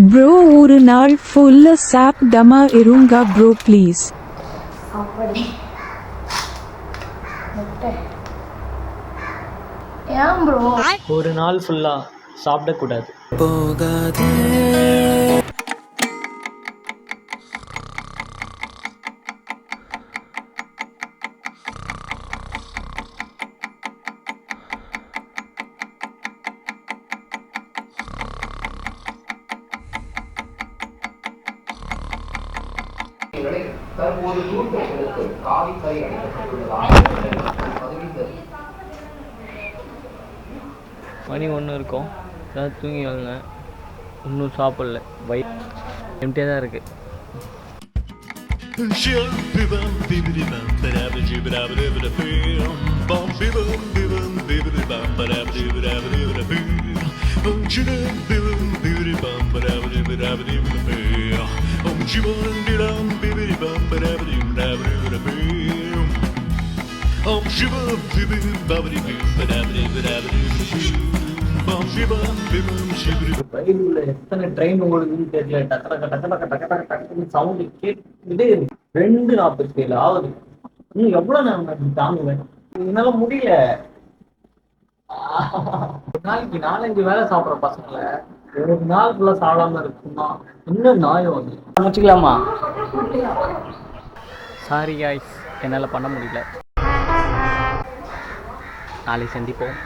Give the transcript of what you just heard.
Bro ஒரு நாள் ஃபுல்லா சாப்பிடாம இருங்க ப்ரோ ப்ளீஸ். அப்படி ஏன் ப்ரோ? ஒரு நாள் ஃபுல்லா சாப்பிடக்கூடாது. போகாதே. தற்போது தூர்த்தர்களுக்கு காவிக்கரை அளிக்கப்பட்டுள்ளதாக மணி 1 இருக்கும். ஏதாவது தூங்கி வந்தேன், இன்னும் சாப்பிடல. எம்டியாக தான் இருக்குது. ரயில்ல எத்தனை ட்ரெயின் ஓடுதுன்னு தெரியல. டக்கு சவுண்டு கேட்டுக்கிட்டே இருக்கு. 2:47 ஆகுது. இன்னும் எவ்வளவு நேரம் தாங்குவேன்? என்னால முடியல. ஒரு நாளைக்கு 4-5 வேலை சாப்பிட்ற பசங்களை ஒரு நாள் ஃபுல்லா சாப்பிடாம இருக்குமா? இன்னும் நியாயம் அது. முடிச்சுக்கலாமா? சாரி காய்ஸ், என்னால் பண்ண முடியல. நாளை சந்திப்போம்.